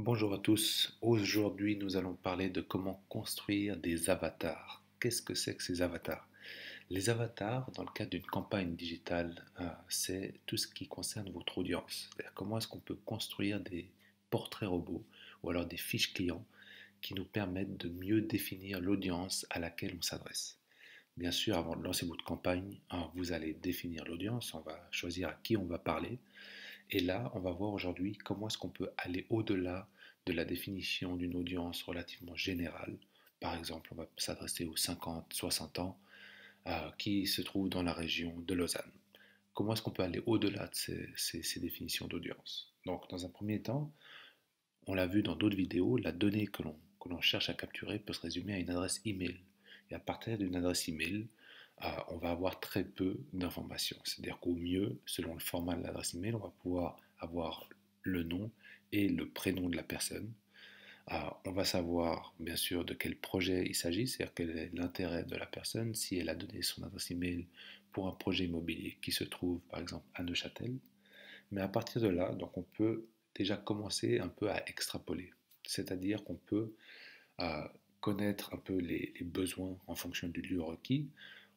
Bonjour à tous, aujourd'hui nous allons parler de comment construire des avatars. Qu'est-ce que c'est que ces avatars? Les avatars, dans le cadre d'une campagne digitale, c'est tout ce qui concerne votre audience. C'est-à-dire comment est-ce qu'on peut construire des portraits robots ou alors des fiches clients qui nous permettent de mieux définir l'audience à laquelle on s'adresse. Bien sûr, avant de lancer votre campagne, vous allez définir l'audience, on va choisir à qui on va parler, et là, on va voir aujourd'hui comment est-ce qu'on peut aller au-delà de la définition d'une audience relativement générale. Par exemple, on va s'adresser aux 50-60 ans qui se trouvent dans la région de Lausanne. Comment est-ce qu'on peut aller au-delà de ces définitions d'audience? Donc, dans un premier temps, on l'a vu dans d'autres vidéos, la donnée que l'on cherche à capturer peut se résumer à une adresse email. Et à partir d'une adresse email, on va avoir très peu d'informations. C'est-à-dire qu'au mieux, selon le format de l'adresse email, on va pouvoir avoir le nom et le prénom de la personne. On va savoir bien sûr de quel projet il s'agit, c'est-à-dire quel est l'intérêt de la personne, si elle a donné son adresse email pour un projet immobilier qui se trouve par exemple à Neuchâtel. Mais à partir de là, donc on peut déjà commencer un peu à extrapoler. C'est-à-dire qu'on peut euh, connaître un peu les besoins en fonction du lieu requis.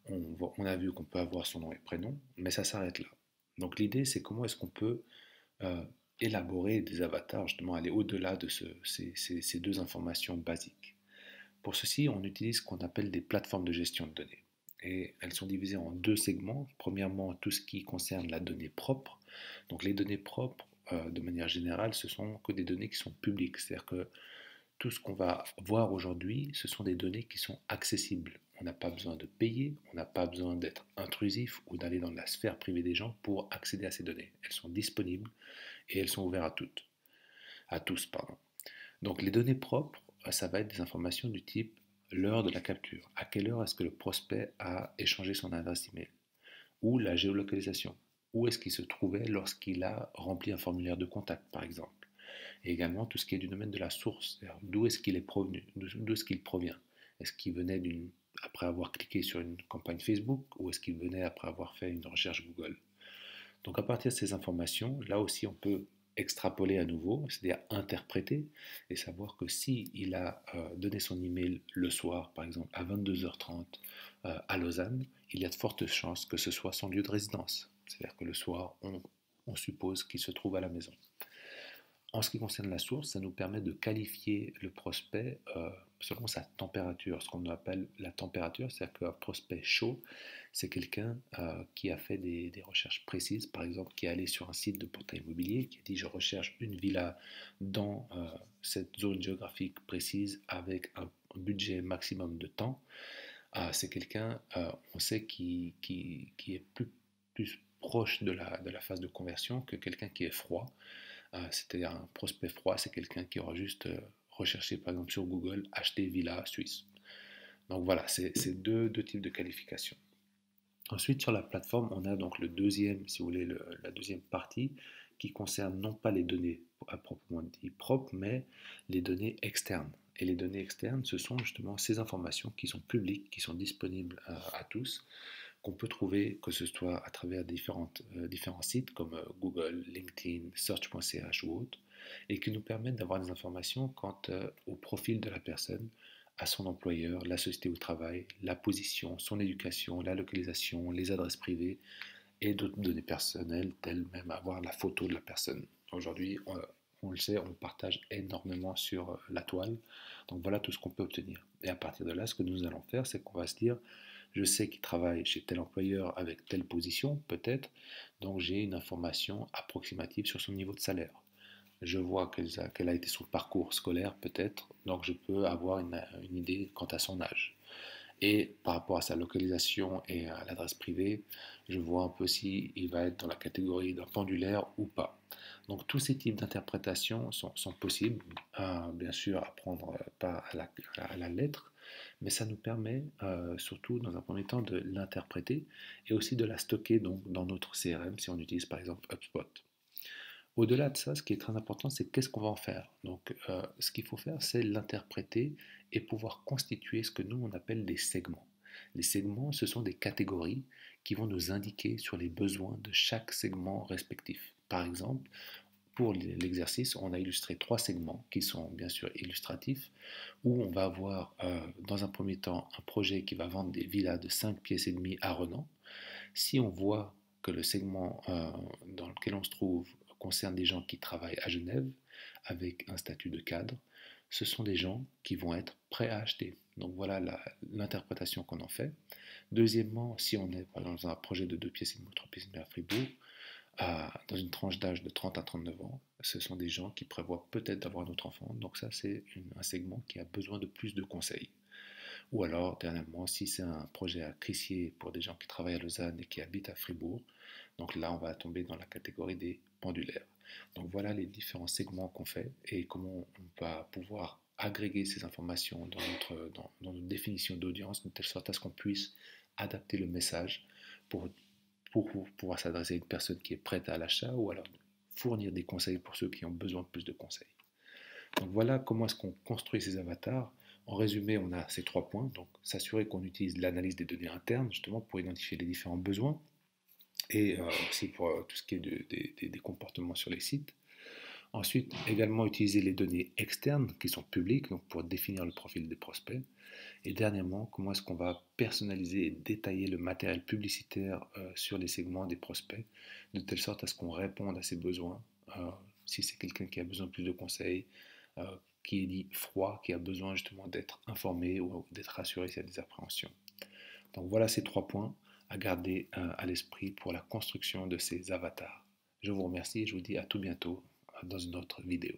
On a vu qu'on peut avoir son nom et prénom, mais ça s'arrête là. Donc l'idée, c'est comment est-ce qu'on peut euh, élaborer des avatars, justement aller au-delà de ces deux informations basiques. Pour ceci, on utilise ce qu'on appelle des plateformes de gestion de données. Et elles sont divisées en deux segments. Premièrement, tout ce qui concerne la donnée propre. Donc les données propres, de manière générale, ce sont que des données qui sont publiques. C'est-à-dire que tout ce qu'on va voir aujourd'hui, ce sont des données qui sont accessibles. On n'a pas besoin de payer, on n'a pas besoin d'être intrusif ou d'aller dans la sphère privée des gens pour accéder à ces données. Elles sont disponibles et elles sont ouvertes à tous, pardon. Donc les données propres, ça va être des informations du type l'heure de la capture. À quelle heure est-ce que le prospect a échangé son adresse email? Ou la géolocalisation. Où est-ce qu'il se trouvait lorsqu'il a rempli un formulaire de contact, par exemple? Et également tout ce qui est du domaine de la source. D'où est-ce qu'il est provenu? D'où est-ce qu'il provient? Est-ce qu'il venait après avoir cliqué sur une campagne Facebook ou est-ce qu'il venait après avoir fait une recherche Google? Donc à partir de ces informations, là aussi on peut extrapoler à nouveau, c'est-à-dire interpréter et savoir que si il a donné son email le soir, par exemple à 22h30 à Lausanne, il y a de fortes chances que ce soit son lieu de résidence. C'est-à-dire que le soir, on suppose qu'il se trouve à la maison. En ce qui concerne la source, ça nous permet de qualifier le prospect selon sa température, ce qu'on appelle la température, c'est-à-dire qu'un prospect chaud, c'est quelqu'un qui a fait des recherches précises, par exemple qui est allé sur un site de portail immobilier, qui a dit je recherche une villa dans cette zone géographique précise avec un budget maximum de temps. C'est quelqu'un, on sait, qui est plus proche de la phase de conversion que quelqu'un qui est froid. C'est-à-dire un prospect froid, c'est quelqu'un qui aura juste recherché par exemple sur Google acheter villa suisse. Donc voilà, c'est deux types de qualifications. Ensuite, sur la plateforme, on a donc le deuxième, si vous voulez, la deuxième partie qui concerne non pas les données à proprement dit propres, mais les données externes. Et les données externes, ce sont justement ces informations qui sont publiques, qui sont disponibles à tous, qu'on peut trouver que ce soit à travers différents sites comme Google, LinkedIn, Search.ch ou autres, et qui nous permettent d'avoir des informations quant au profil de la personne, à son employeur, la société où il travaille, la position, son éducation, la localisation, les adresses privées et d'autres données personnelles, telles même avoir la photo de la personne. Aujourd'hui, on le sait, on partage énormément sur la toile. Donc voilà tout ce qu'on peut obtenir. Et à partir de là, ce que nous allons faire, c'est qu'on va se dire, je sais qu'il travaille chez tel employeur avec telle position, peut-être, donc j'ai une information approximative sur son niveau de salaire. Je vois quel a été son parcours scolaire, peut-être, donc je peux avoir une idée quant à son âge. Et par rapport à sa localisation et à l'adresse privée, je vois un peu s'il va être dans la catégorie d'un pendulaire ou pas. Donc tous ces types d'interprétations sont possibles, bien sûr à prendre pas à la lettre, mais ça nous permet surtout dans un premier temps de l'interpréter et aussi de la stocker donc, dans notre CRM si on utilise par exemple HubSpot. Au-delà de ça, ce qui est très important, c'est qu'est-ce qu'on va en faire. Donc, ce qu'il faut faire, c'est l'interpréter et pouvoir constituer ce que nous, on appelle des segments. Les segments, ce sont des catégories qui vont nous indiquer sur les besoins de chaque segment respectif. Par exemple, pour l'exercice, on a illustré trois segments qui sont bien sûr illustratifs, où on va avoir dans un premier temps un projet qui va vendre des villas de 5 pièces et demie à Renan. Si on voit que le segment dans lequel on se trouve concerne des gens qui travaillent à Genève avec un statut de cadre, ce sont des gens qui vont être prêts à acheter. Donc voilà l'interprétation qu'on en fait. Deuxièmement, si on est par exemple dans un projet de 2 pièces et demie ou 3 pièces et demie à Fribourg, dans une tranche d'âge de 30 à 39 ans, ce sont des gens qui prévoient peut-être d'avoir un autre enfant. Donc ça, c'est un segment qui a besoin de plus de conseils. Ou alors, dernièrement, si c'est un projet à Crissier pour des gens qui travaillent à Lausanne et qui habitent à Fribourg, donc là, on va tomber dans la catégorie des pendulaires. Donc voilà les différents segments qu'on fait et comment on va pouvoir agréger ces informations dans notre définition d'audience, de telle sorte à ce qu'on puisse adapter le message pour, pour pouvoir s'adresser à une personne qui est prête à l'achat ou alors fournir des conseils pour ceux qui ont besoin de plus de conseils. Donc voilà comment est-ce qu'on construit ces avatars. En résumé, on a ces trois points. Donc s'assurer qu'on utilise l'analyse des données internes justement pour identifier les différents besoins et aussi pour tout ce qui est des comportements sur les sites. Ensuite, également utiliser les données externes qui sont publiques donc pour définir le profil des prospects. Et dernièrement, comment est-ce qu'on va personnaliser et détailler le matériel publicitaire sur les segments des prospects de telle sorte à ce qu'on réponde à ses besoins. Si c'est quelqu'un qui a besoin de plus de conseils, qui est dit froid, qui a besoin justement d'être informé ou d'être rassuré s'il y a des appréhensions. Donc voilà ces trois points à garder à l'esprit pour la construction de ces avatars. Je vous remercie et je vous dis à tout bientôt dans une autre vidéo.